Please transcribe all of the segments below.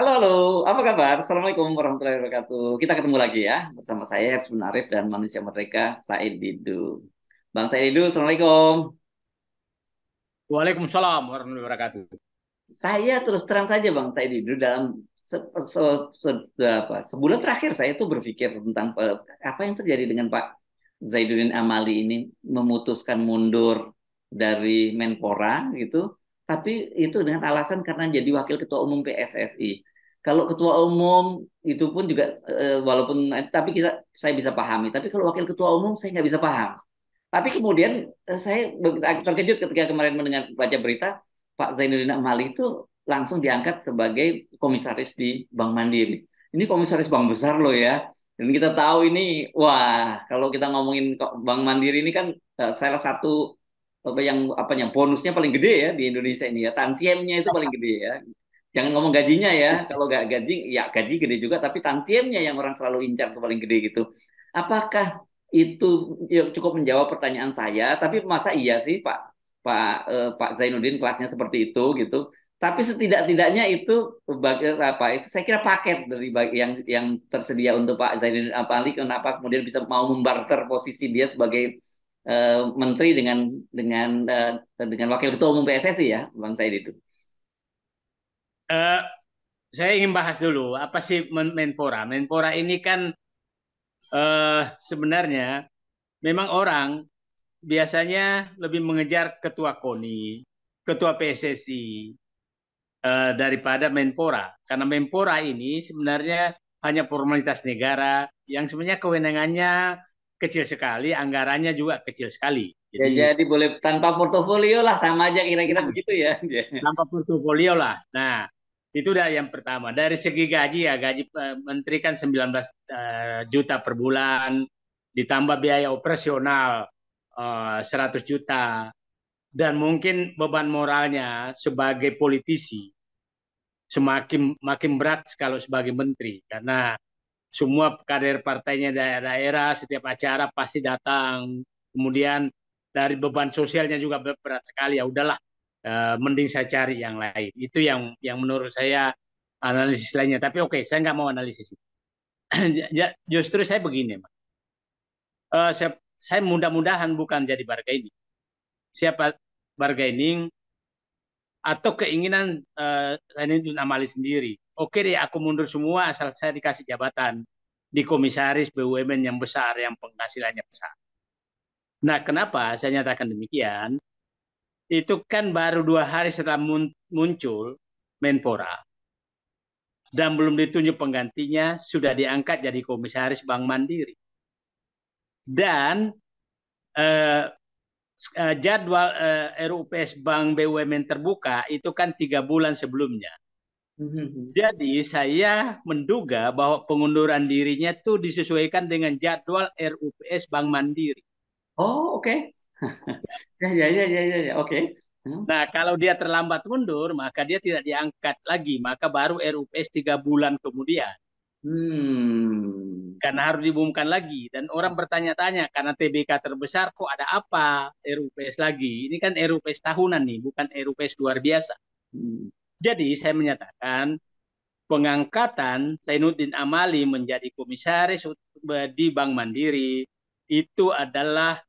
Halo, halo, apa kabar? Assalamualaikum warahmatullahi wabarakatuh. Kita ketemu lagi ya bersama saya Ersman Arif dan Manusia Merdeka Said Didu. Bang Said Didu, Assalamualaikum. Waalaikumsalam warahmatullahi wabarakatuh. Saya terus terang saja Bang Said Didu dalam sebulan terakhir saya tuh berpikir tentang apa yang terjadi dengan Pak Zainuddin Amali ini memutuskan mundur dari Menpora gitu, tapi itu dengan alasan karena jadi wakil ketua umum PSSI. Kalau ketua umum itu pun juga walaupun tapi saya bisa pahami, tapi kalau wakil ketua umum saya nggak bisa paham. Tapi kemudian saya terkejut ketika kemarin mendengar baca berita Pak Zainuddin Amali itu langsung diangkat sebagai komisaris di Bank Mandiri. Ini komisaris bank besar loh ya. Dan kita tahu ini, wah, kalau kita ngomongin Bank Mandiri ini kan salah satu apa yang bonusnya paling gede ya di Indonesia ini ya. Tantiemnya itu paling gede ya. Jangan ngomong gajinya ya. Kalau nggak gaji, ya gaji gede juga, tapi tantiemnya yang orang selalu incar itu paling gede gitu. Apakah itu ya, cukup menjawab pertanyaan saya? Tapi masa iya sih Pak Zainuddin kelasnya seperti itu gitu? Tapi setidak-tidaknya itu apa itu saya kira paket dari yang tersedia untuk Pak Zainuddin Amali. Kenapa kemudian bisa mau membarter posisi dia sebagai menteri dengan wakil ketua umum PSSI ya, Bang Said itu. Eh, saya ingin bahas dulu apa sih Menpora. Menpora ini kan sebenarnya memang orang biasanya lebih mengejar ketua KONI, ketua PSSI daripada Menpora. Karena Menpora ini sebenarnya hanya formalitas negara yang sebenarnya kewenangannya kecil sekali, anggarannya juga kecil sekali. Ya Jadi jadi boleh tanpa portofolio lah sama aja kira-kira nah, begitu ya. tanpa portofolio lah. Nah, itu udah yang pertama. Dari segi gaji ya, gaji menteri kan 19 juta per bulan, ditambah biaya operasional 100 juta. Dan mungkin beban moralnya sebagai politisi semakin makin berat kalau sebagai menteri. Karena semua kader partainya daerah-daerah, setiap acara pasti datang. Kemudian dari beban sosialnya juga berat sekali. Ya udahlah, mending saya cari yang lain. Itu yang menurut saya analisis lainnya. Tapi oke, saya nggak mau analisis itu. Justru saya begini, Mas. Saya mudah-mudahan bukan jadi bargaining. Siapa bargaining atau keinginan Zainuddin Amali sendiri. Oke deh, aku mundur semua asal saya dikasih jabatan di komisaris BUMN yang besar, yang penghasilannya besar. Nah, kenapa saya nyatakan demikian? Itu kan baru 2 hari setelah muncul Menpora dan belum ditunjuk penggantinya, sudah diangkat jadi komisaris Bank Mandiri. Dan eh, jadwal RUPS Bank BUMN terbuka itu kan 3 bulan sebelumnya. Jadi saya menduga bahwa pengunduran dirinya tuh disesuaikan dengan jadwal RUPS Bank Mandiri. Oh, oke. Ya, ya, ya, ya, ya, ya, oke. Nah, kalau dia terlambat mundur, maka dia tidak diangkat lagi. Maka baru RUPS 3 bulan kemudian. Hmm. Karena harus diumumkan lagi. Dan orang bertanya-tanya, karena TBK terbesar, kok ada apa RUPS lagi? Ini kan RUPS tahunan nih, bukan RUPS luar biasa. Hmm. Jadi saya menyatakan pengangkatan Zainuddin Amali menjadi komisaris di Bank Mandiri itu adalah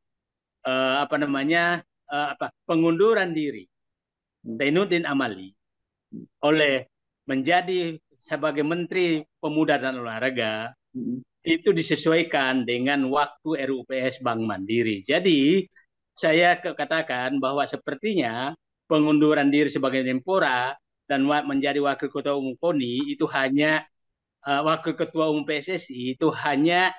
apa namanya pengunduran diri Zainuddin Amali oleh menjadi sebagai Menteri Pemuda dan Olahraga Hmm. itu disesuaikan dengan waktu RUPS Bank Mandiri. Jadi saya katakan bahwa sepertinya pengunduran diri sebagai Menpora dan menjadi wakil ketua umum KONI itu hanya wakil ketua umum PSSI itu hanya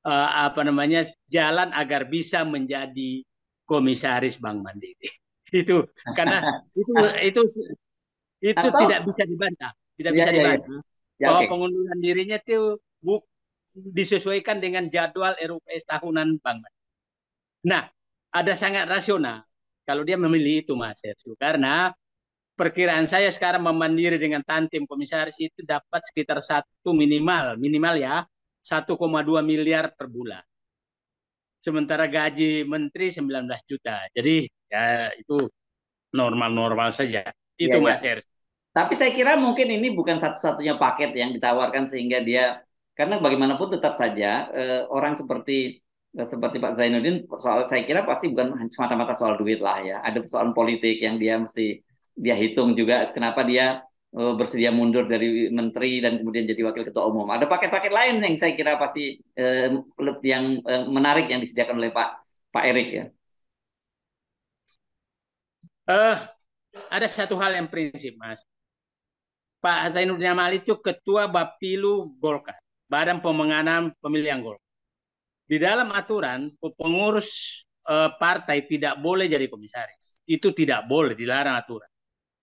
apa namanya jalan agar bisa menjadi komisaris Bank Mandiri. Itu karena itu itu itu tidak Atau bisa dibantah, tidak ya, bisa ya, ya, dibantah ya, bahwa oke. pengunduran dirinya itu disesuaikan dengan jadwal RUPS tahunan Bank Mandiri. Nah, ada sangat rasional kalau dia memilih itu Mas Sergio, karena perkiraan saya sekarang memandiri dengan tantim komisaris itu dapat sekitar satu minimal minimal ya 1,2 miliar per bulan. Sementara gaji menteri 19 juta. Jadi ya itu normal-normal saja. Ya, Itu Mas ya. Er. Tapi saya kira mungkin ini bukan satu-satunya paket yang ditawarkan sehingga dia, karena bagaimanapun tetap saja orang seperti Pak Zainuddin, soal saya kira pasti bukan semata-mata soal duit lah ya. Ada persoalan politik yang dia hitung juga kenapa dia bersedia mundur dari menteri dan kemudian jadi wakil ketua umum. Ada paket-paket lain yang saya kira pasti yang menarik yang disediakan oleh Pak Erik ya. Eh, ada satu hal yang prinsip, Mas. Pak Zainuddin Amali itu ketua Bapilu Golkar, Badan Pemenangan Pemilihan Golkar. Di dalam aturan, pengurus partai tidak boleh jadi komisaris. Itu tidak boleh, dilarang aturan.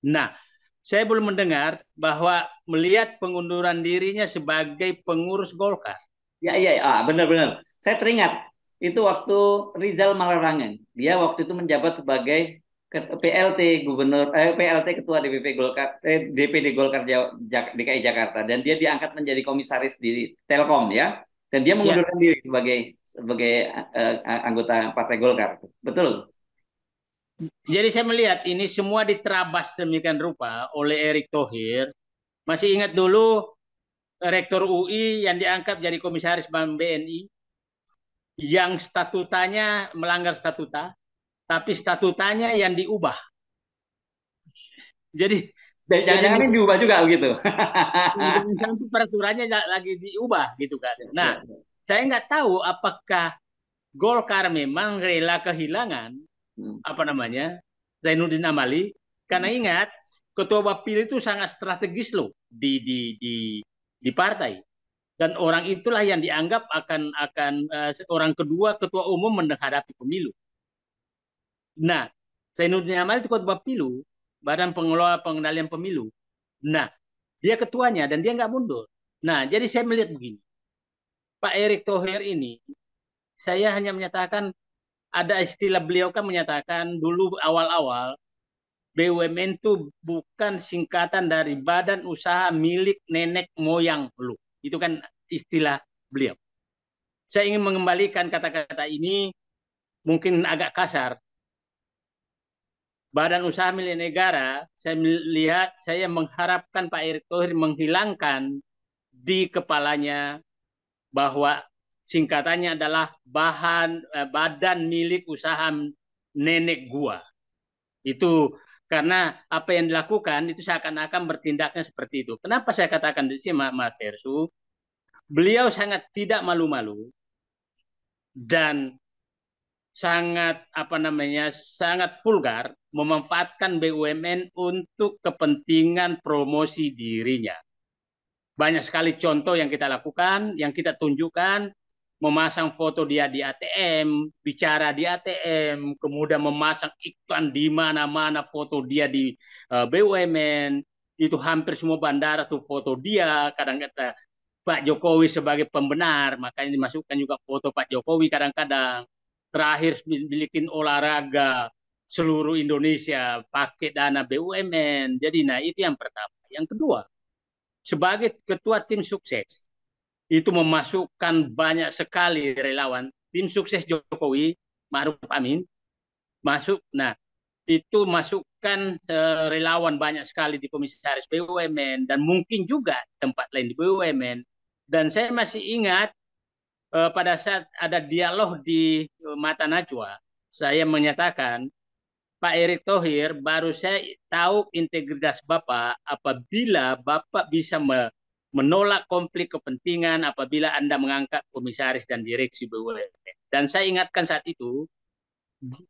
Nah, saya belum mendengar bahwa melihat pengunduran dirinya sebagai pengurus Golkar. Ya, iya, benar-benar. Saya teringat itu waktu Rizal Malarangeng. Dia waktu itu menjabat sebagai PLT Gubernur, PLT Ketua DPP Golkar, DPD Golkar DKI Jakarta, dan dia diangkat menjadi komisaris di Telkom ya, dan dia Ya, mengundurkan diri sebagai anggota Partai Golkar. Betul. jadi saya melihat ini semua diterabas demikian rupa oleh Erick Thohir. Masih ingat dulu Rektor UI yang diangkat jadi komisaris Bank BNI yang statutanya melanggar statuta, tapi statutanya yang diubah. Jadi jadi Jangan-jangan ini diubah juga begitu. jangan sampai peraturannya lagi diubah gitu kan. Ya, Nah, ya, ya. saya nggak tahu apakah Golkar memang rela kehilangan Hmm. apa namanya Zainuddin Amali, karena ingat ketua Bapil itu sangat strategis loh di partai, dan orang itulah yang dianggap akan orang kedua ketua umum menghadapi pemilu. Nah, Zainuddin Amali itu ketua Bapilu, Badan Pengelola Pengendalian Pemilu. Nah, dia ketuanya dan dia nggak mundur. Nah, jadi saya melihat begini, Pak Erick Thohir ini, saya hanya menyatakan, ada istilah beliau kan menyatakan dulu awal-awal BUMN itu bukan singkatan dari badan usaha milik nenek moyang lu. Itu kan istilah beliau. Saya ingin mengembalikan kata-kata ini, mungkin agak kasar. Badan usaha milik negara, saya mengharapkan Pak Erick Thohir menghilangkan di kepalanya bahwa singkatannya adalah badan milik usaha nenek gua. Itu karena apa yang dilakukan itu seakan-akan bertindaknya seperti itu. Kenapa saya katakan di sini Mas Hersu? Beliau sangat tidak malu-malu dan sangat sangat vulgar memanfaatkan BUMN untuk kepentingan promosi dirinya. Banyak sekali contoh yang kita lakukan, yang kita tunjukkan, memasang foto dia di ATM, bicara di ATM, kemudian memasang iklan di mana-mana foto dia di BUMN, itu hampir semua bandara tuh foto dia, kadang-kadang Pak Jokowi sebagai pembenar, makanya dimasukkan juga foto Pak Jokowi kadang-kadang. Terakhir bikin olahraga seluruh Indonesia pakai dana BUMN. Jadi nah itu yang pertama. Yang kedua, sebagai ketua tim sukses, itu memasukkan banyak sekali relawan. Tim sukses Jokowi, Ma'ruf Amin, masuk. Nah, itu masukkan relawan banyak sekali di komisaris BUMN dan mungkin juga tempat lain di BUMN. Dan saya masih ingat pada saat ada dialog di Mata Najwa, saya menyatakan, Pak Erick Thohir, baru saya tahu integritas Bapak apabila Bapak bisa menolak konflik kepentingan apabila Anda mengangkat komisaris dan direksi BUMN. Dan saya ingatkan saat itu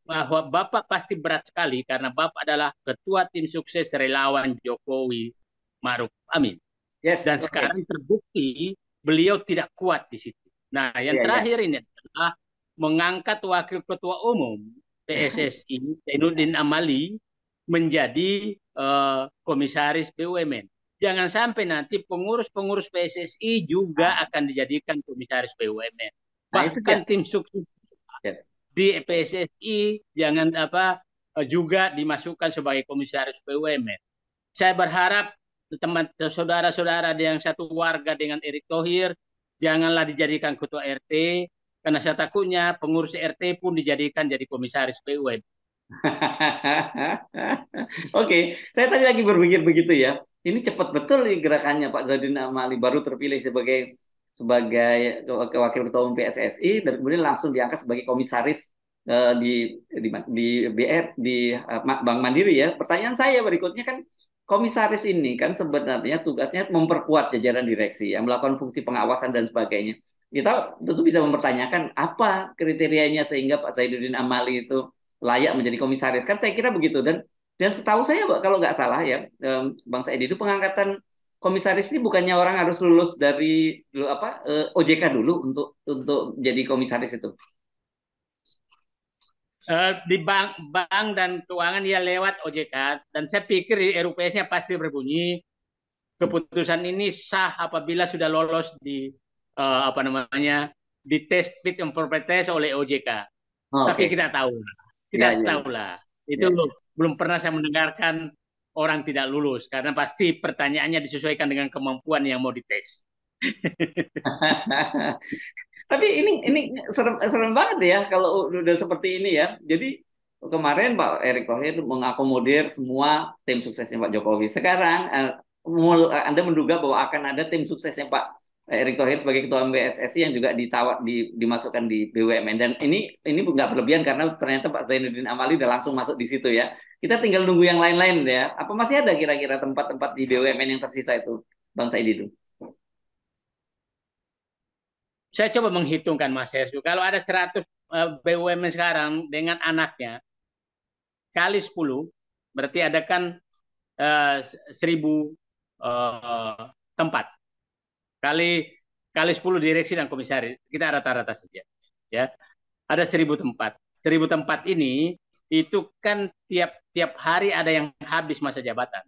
bahwa Bapak pasti berat sekali karena Bapak adalah ketua tim sukses relawan Jokowi Ma'ruf Amin. Yes, Dan oke. sekarang terbukti beliau tidak kuat di situ. Nah, yang Iya, iya. terakhir ini adalah mengangkat wakil ketua umum PSSI, Zainuddin Amali, menjadi komisaris BUMN. Jangan sampai nanti pengurus-pengurus PSSI juga Ah, akan dijadikan komisaris BUMN. nah itu dia. Bahkan tim sukses Yes. di PSSI jangan juga dimasukkan sebagai komisaris BUMN. Saya berharap teman saudara-saudara yang satu warga dengan Erick Thohir janganlah dijadikan ketua RT karena saya takutnya pengurus RT pun dijadikan jadi komisaris BUMN. Oke, saya tadi lagi berpikir begitu ya. ini cepat betul nih gerakannya Pak Zainuddin Amali baru terpilih sebagai sebagai wakil ketua umum PSSI dan kemudian langsung diangkat sebagai komisaris di BR di Bank Mandiri ya. Pertanyaan saya berikutnya kan komisaris ini kan sebenarnya tugasnya memperkuat jajaran direksi yang melakukan fungsi pengawasan dan sebagainya. Kita tentu bisa mempertanyakan apa kriterianya sehingga Pak Zainuddin Amali itu layak menjadi komisaris. Kan saya kira begitu dan setahu saya kalau nggak salah ya Bang Said itu pengangkatan komisaris ini bukannya orang harus lulus dari dulu OJK dulu untuk jadi komisaris itu. Di bank dan keuangan dia lewat OJK dan saya pikir di RUPS-nya pasti berbunyi keputusan ini sah apabila sudah lolos di apa namanya di tes fit and proper test oleh OJK. Oh, tapi okay. kita tahu Ya, ya, itu ya. belum pernah saya mendengarkan orang tidak lulus karena pasti pertanyaannya disesuaikan dengan kemampuan yang mau dites. Tapi ini serem banget ya kalau udah seperti ini ya. Jadi kemarin Pak Erick Thohir mengakomodir semua tim suksesnya Pak Jokowi. Sekarang Anda menduga bahwa akan ada tim suksesnya Pak Erick Thohir sebagai ketua PSSI yang juga dimasukkan di BUMN dan ini nggak berlebihan karena ternyata Pak Zainuddin Amali udah langsung masuk di situ ya. Kita tinggal nunggu yang lain-lain ya. Apa masih ada kira-kira tempat-tempat di BUMN yang tersisa itu, Bang Said itu? Saya coba menghitungkan Mas Hersu, kalau ada 100 BUMN sekarang dengan anaknya kali 10 berarti ada kan 1.000 tempat kali 10 direksi dan komisaris, kita rata-rata saja ya, ada 1.000 tempat. 1.000 tempat ini itu kan tiap hari ada yang habis masa jabatan.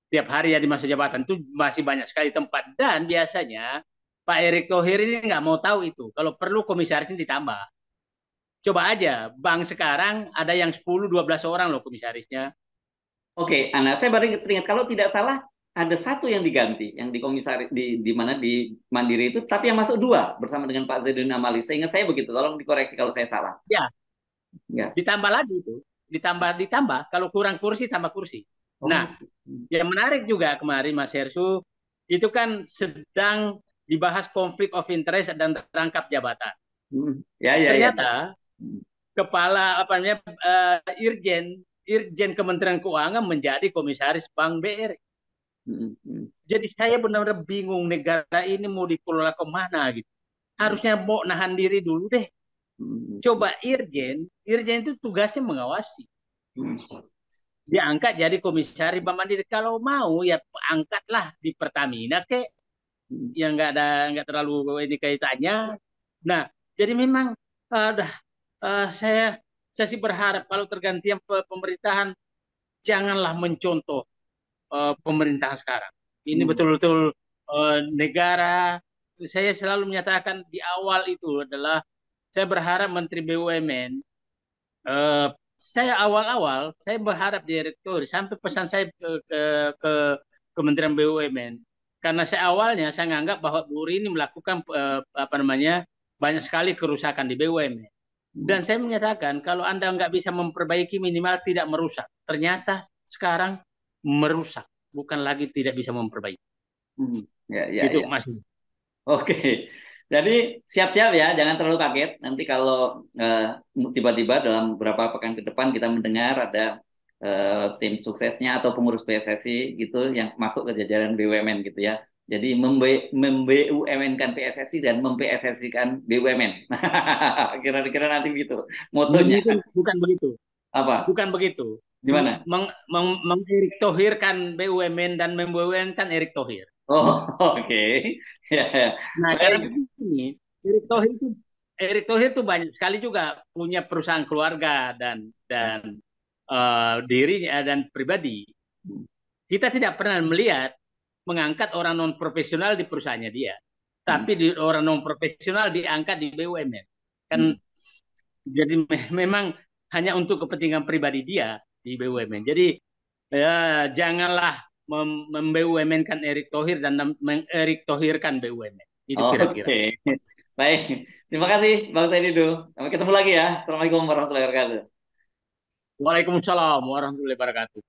Tiap hari ya di masa jabatan itu masih banyak sekali tempat dan biasanya Pak Erick Thohir ini nggak mau tahu itu. Kalau perlu komisarisnya ditambah. Coba aja, bank sekarang ada yang 10-12 orang loh komisarisnya. Oke, Ana, saya baru teringat kalau tidak salah ada satu yang diganti, yang di komisaris di mana di Mandiri itu, tapi yang masuk dua bersama dengan Pak Zainuddin Amali. Seingat saya begitu. Tolong dikoreksi kalau saya salah. Ya, Ya. ditambah lagi itu. Ditambah. Kalau kurang kursi, tambah kursi. Oh. Nah, yang menarik juga kemarin Mas Hersu, itu kan sedang dibahas konflik of interest dan rangkap jabatan. Ya. Ternyata kepala apa namanya Irjen Kementerian Keuangan menjadi komisaris Bank BRI. Jadi saya benar-benar bingung negara ini mau dikelola kemana gitu. Harusnya mau nahan diri dulu deh. Coba Irjen itu tugasnya mengawasi. Diangkat jadi komisaris Bank Mandiri. Kalau mau ya angkatlah di Pertamina kek yang nggak terlalu ini kaitannya. Nah, jadi memang saya sih berharap kalau tergantian pemerintahan janganlah mencontoh pemerintahan sekarang. Ini betul-betul negara. Saya selalu menyatakan di awal itu adalah saya berharap Menteri BUMN. Saya awal-awal saya berharap direktur sampai pesan saya ke Kementerian BUMN karena saya awalnya saya menganggap bahwa Bu Rini melakukan banyak sekali kerusakan di BUMN. Dan saya menyatakan kalau Anda nggak bisa memperbaiki minimal tidak merusak. Ternyata sekarang merusak, bukan lagi tidak bisa memperbaiki. Itu Mas. Oke. Jadi siap-siap ya, jangan terlalu kaget. Nanti kalau tiba-tiba dalam beberapa pekan ke depan kita mendengar ada tim suksesnya atau pengurus PSSI gitu yang masuk ke jajaran BUMN gitu ya. Jadi mem-BUMN-kan PSSI dan mem-PSSI-kan BUMN. Kira-kira nanti gitu motonya. Bukan begitu. Apa? Bukan begitu. Gimana? Erick Thohir-kan BUMN dan mem-BUMN-kan Erick Thohir. Oh, oke. Ya. Nah, karena begini, Erick Thohir itu banyak sekali juga punya perusahaan keluarga dan dirinya dan pribadi. Kita tidak pernah melihat mengangkat orang non profesional di perusahaannya dia, tapi orang non profesional diangkat di BUMN. Kan jadi memang hanya untuk kepentingan pribadi dia di BUMN. Jadi ya janganlah mem-BUMN-kan Erick Thohir dan Erick Thohir-kan BUMN. Itu kira-kira. Oke. Baik. Terima kasih Bang Sainidu. Sampai ketemu lagi ya. Assalamualaikum warahmatullahi wabarakatuh. Waalaikumsalam warahmatullahi wabarakatuh.